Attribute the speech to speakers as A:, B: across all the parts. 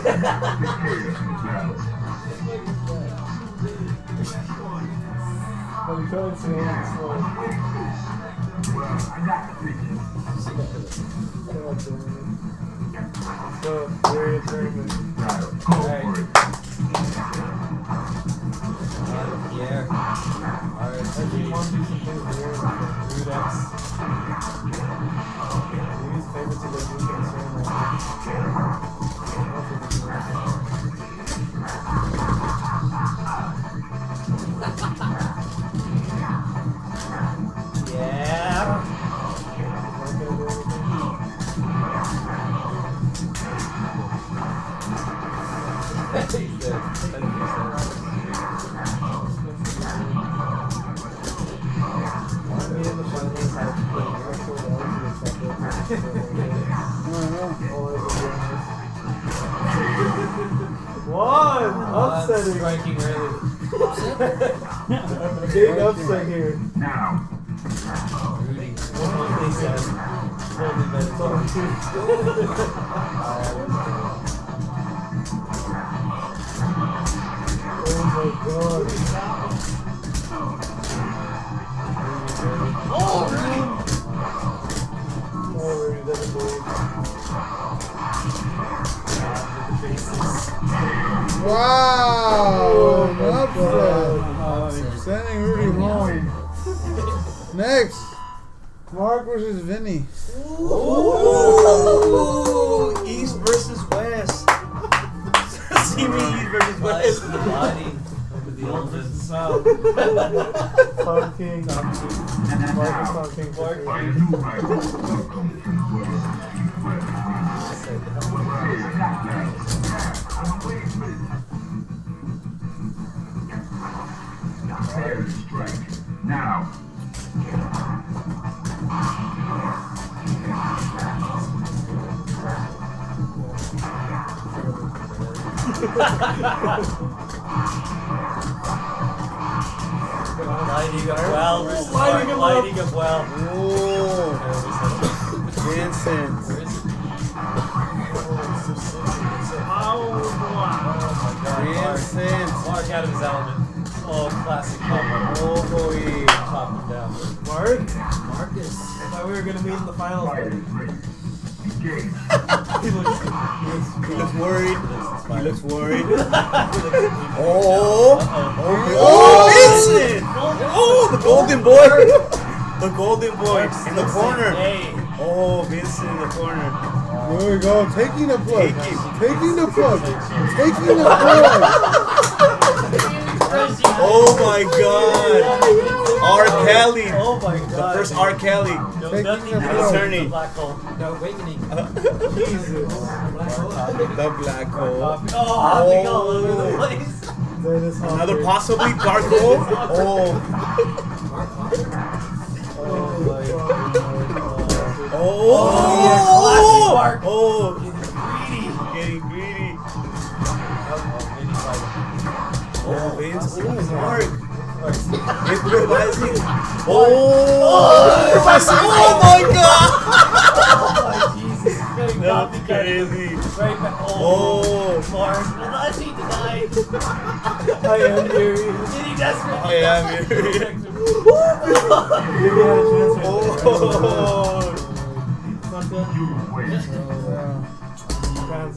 A: I'm trying to slow. So, very determined.
B: Alright. Yeah. Alright.
A: I do want to do some things weird with Rudex. These favorites are the new concern.
B: Yeah.
A: One! Upsetting!
B: Striking early.
A: Big upset here.
C: Now.
B: Rudy. He says. Totally better.
A: Oh my god. Oh, Rudy doesn't believe.
D: Wow! Sending Rudy home. Next, Mark versus Vinny.
E: Ooh, East versus West. See me East versus West.
B: The body of the oldest.
A: Tom King. Marcus Tom King.
C: Now.
B: Lighting up well versus
A: Lighting him up.
B: lighting up well.
D: Oh, Vincent. Vincent.
B: Mark out of his element. Oh, classic combo.
D: Oh boy.
B: Top him down.
A: Mark?
B: Marcus.
A: I thought we were going to meet in the finals. He looks
D: He looks worried. He looks worried.
B: Oh.
D: Oh, Vincent! Oh, the golden boy. The golden boy in the corner.
B: Hey.
D: Oh, Vincent in the corner.
F: There we go. Taking the plug.
D: Taking
F: the plug. Taking the plug.
D: Oh my God. R. Kelly.
B: Oh my God.
D: The first R. Kelly.
B: No,
F: Taking
B: nothing
F: the
B: to
F: floor.
B: the black hole. No awakening.
A: Jesus.
D: The black hole.
B: Oh, hopping all over the place.
A: Dennis Hopper.
D: Another possibly dark hole. Oh.
A: Oh my god.
D: Oh.
B: Classic Mark.
D: Oh.
B: Greedy.
D: Getting greedy.
B: Mini fighter.
D: Oh, Vince. Oh,
B: Mark.
D: Improvising. Oh.
B: Improvising.
D: Oh my God.
B: Oh, Jesus. Getting
D: That's
B: copycat.
D: crazy.
B: Right back.
D: Oh.
B: Mark. Unless he denied.
A: I am here.
B: Did he desperate?
D: I am here.
A: Maybe I had a chance right
D: Oh.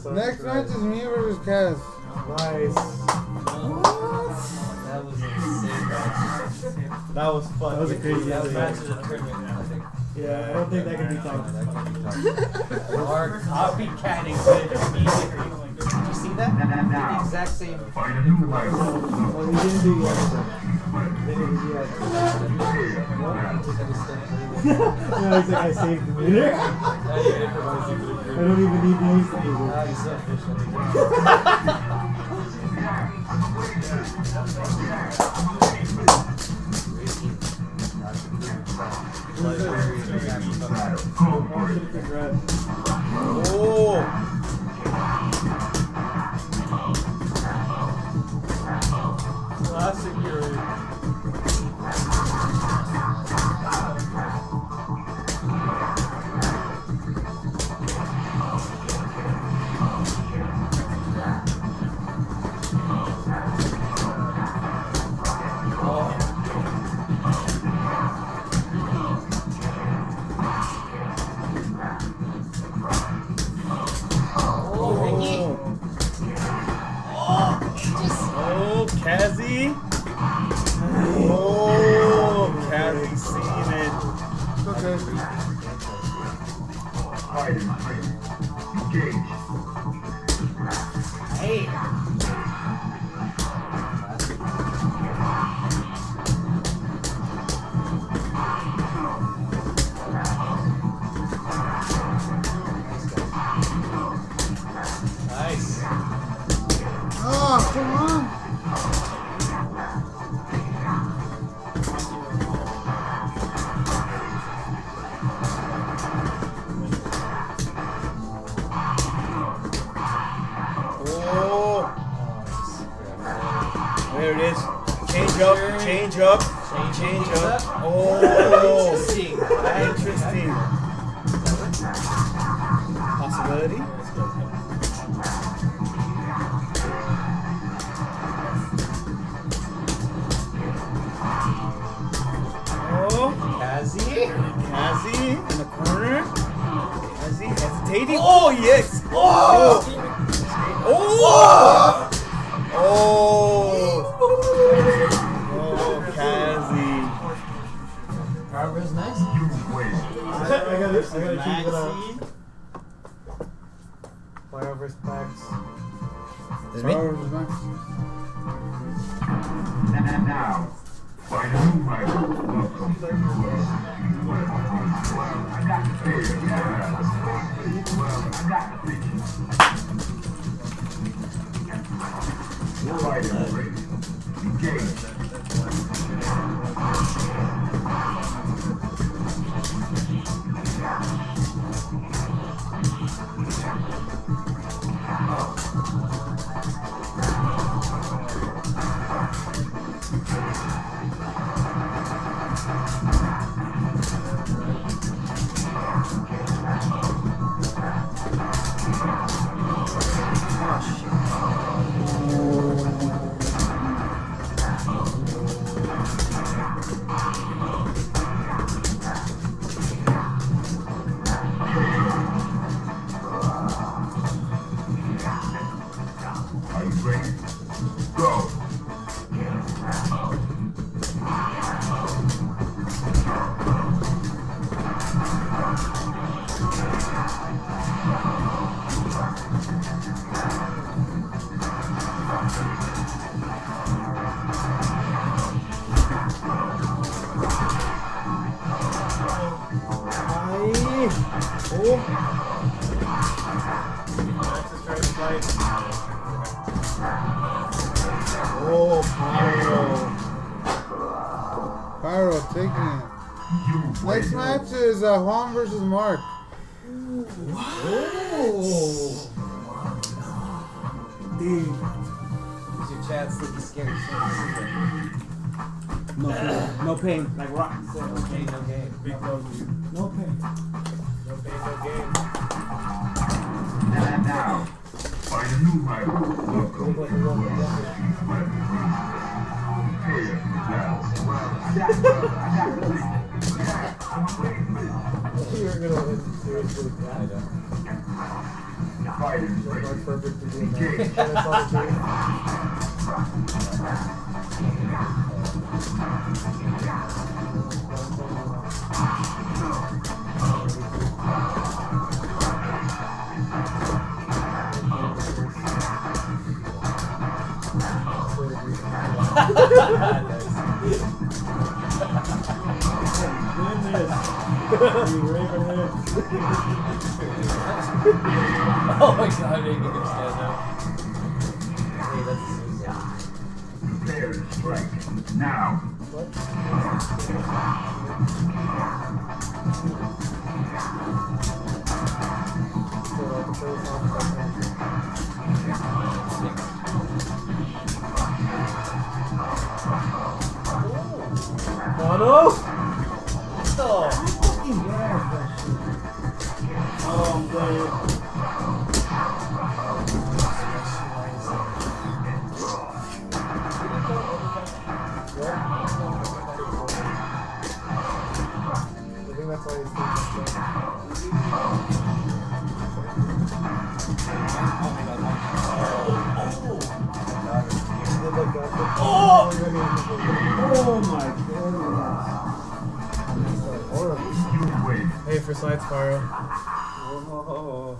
A: there.
F: Next match is me versus Kaz.
A: Nice.
B: That was insane.
A: That was fun. That was a crazy
B: That was
A: match.
B: match of the tournament, I think.
A: Yeah, I don't think that can be topped.
B: Mark copycatting good immediately. Did you see that? The exact same.
C: Find a new life.
A: Well, he didn't do the other thing. They didn't do the other thing. No, he's like, I saved the meter. I don't even need to use the meter.
B: He's so efficient.
D: Oh.
A: Classic Yuri.
D: Kazi. Oh, Kazi seeing it.
F: Okay.
C: Fighting ready. Engage.
B: Hey. Nice.
F: Oh, come on.
D: Oh, there it is. Change up, change up, change up. Oh,
B: Interesting.
D: interesting. Possibility. Oh,
B: Kazi.
D: Kazi in the corner. Kazi hesitating. Oh, yes. Oh. Oh. Oh. Oh, Kazi.
B: Carver is nice.
C: You win.
A: I gotta keep it up.
B: Maxi.
A: Fire over specs.
B: Is me?
F: Power is next.
C: Now, find a new rival. Welcome. I got the fear. I got the fear. Fighting ready. Engage. Are you ready? Go.
A: Max is trying to fight.
D: Oh, Pyro.
F: Pyro taking it.
C: You
F: Next
C: win.
F: match is Juan versus Mark.
B: Use your chance to be scared.
D: No pain, like rock.
B: No pain, no gain.
A: Big W.
D: No pain.
A: No pain, no gain.
C: Now, find a new rival. Welcome. Here, now.
A: You're gonna win seriously.
C: Fighting
A: Mark
C: ready.
A: perfect to do that.
C: Engage.
A: That's all it takes.
B: Oh my god, I didn't get to stand up. Hey, that's
C: Prepare to strike. Now.
A: Mono?
B: Oh,
A: Oh, man. I think that's why he's thinking so. did like that.
E: Oh!
A: Oh my goodness.
C: You win.
D: Hey, for side spiral.
E: Oh.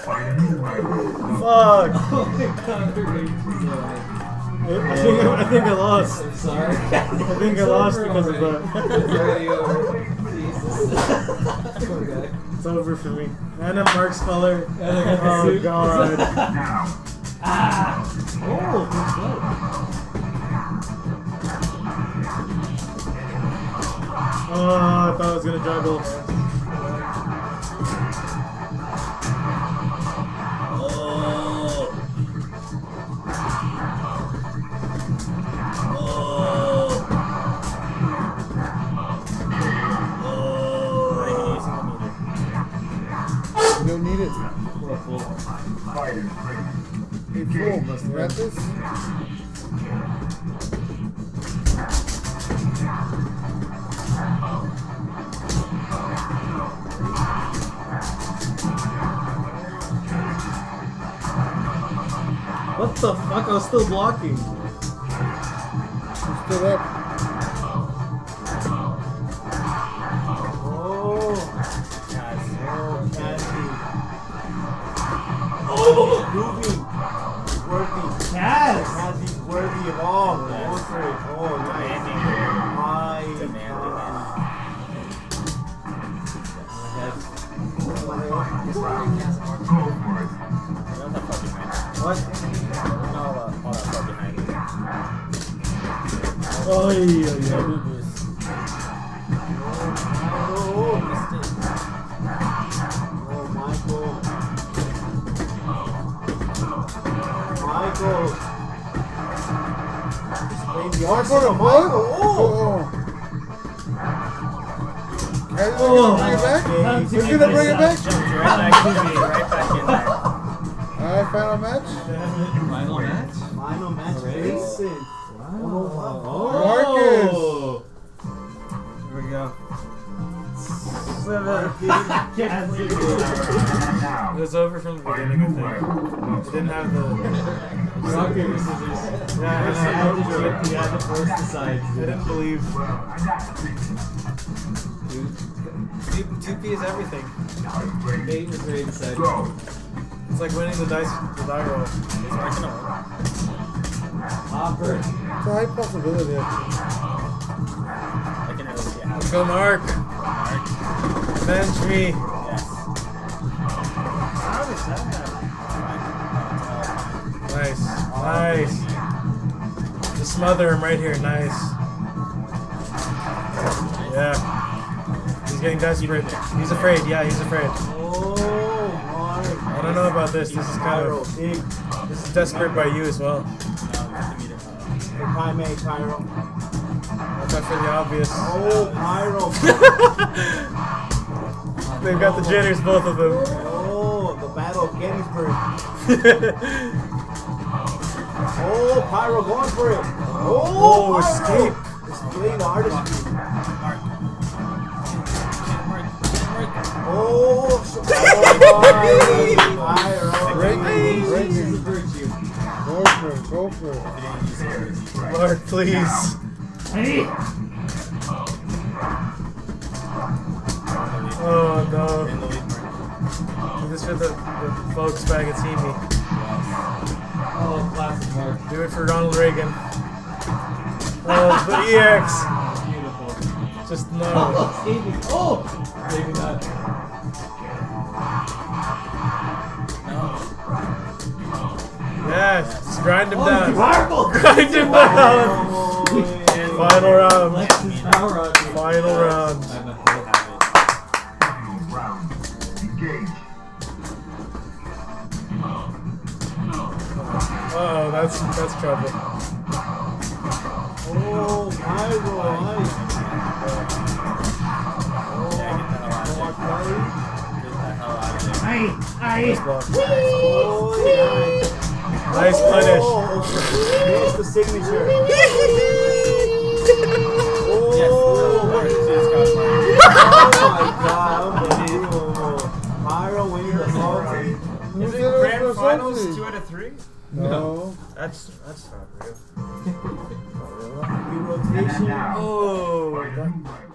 C: Find a new rival.
D: Fuck!
A: I think I lost.
B: I'm sorry.
A: I think I lost because of that.
B: It's already over. Jesus. Poor guy.
A: It's over for me. And a Mark's color.
B: And I got the
A: Oh
B: suit.
A: god.
C: Now.
B: Oh, good blood.
A: Oh, I thought I was gonna juggle.
F: You don't need it.
C: Fighters ready.
F: Hey, fool. You got this?
A: What the fuck? I was still blocking.
F: You stood up.
E: Oh. Cassie. Moving. Worthy.
B: Yes!
E: Cassie's worthy of all. Going for it. Oh, nice. My
C: Go for it.
E: What?
A: Oh, yeah, yeah.
E: Oh, Michael. Michael. Baby,
F: Michael, the
E: Michael.
F: blood?
E: Oh.
F: Hey, they're gonna bring it back? They're gonna bring it back? Alright, final match.
B: Final match?
E: Final match.
B: Already?
E: Jason.
F: Marcus.
A: Here we go.
C: Now.
A: It was over from the
C: Find a
A: beginning,
C: new
A: I think.
C: rival.
A: It didn't have the...
B: Rock, paper, scissors.
A: Yeah,
B: You
A: I
B: had to
A: know.
B: chip, you had to force the sides.
A: I didn't believe...
C: Well, I got this.
A: 2P is everything.
C: I'm ready.
B: Nate was ready to side.
C: Go.
A: It's like winning the die roll. It's working out.
B: Hopper.
F: It's a high possibility, actually.
A: Let's go, Mark. Avenge me. Nice. Nice. Just smother him right here. Nice. Yeah. He's getting desperate. He's afraid. Yeah, he's afraid.
E: Oh, Mark.
A: I don't know about this. This is kind
E: Cairo,
A: of...
E: big.
A: This is desperate by you as well.
E: The Jaime, Cairo.
A: Watch out for the obvious.
E: Oh, Cairo.
A: They've got the jitters, both of them.
E: Oh, the Battle of Gettysburg. Oh, Pyro going for it.
A: Oh,
E: Pyro.
A: escape.
E: Displaying the artistry. Oh, Pyro.
F: Breaking, breaking.
B: Virtue.
F: Go for it, go for it.
A: Mark, please. Oh no. Do this for the folks back at TV.
B: Oh, classic Mark.
A: Do it for Ronald Reagan. Oh, the EX.
B: Beautiful.
A: Just
B: Oh,
A: no.
B: escaping. Oh! Maybe not.
A: Yes, just grind him down.
B: Marvel!
A: Grind him down. Final round.
B: Flex his power on you.
A: Final round.
B: I'm a
C: Final round. Engage.
A: Oh, that's trouble.
E: Oh, Pyro. Nice.
A: Nice block.
E: Oh, nice.
A: Nice punish.
E: Oh, here's the signature. Oh, oh my god.
F: no
A: finals,
F: subsidy.
A: 2 out of 3.
F: No.
A: That's not real.
F: Not really.
E: Rotation.
C: Now,
A: Oh,
C: find a new rival.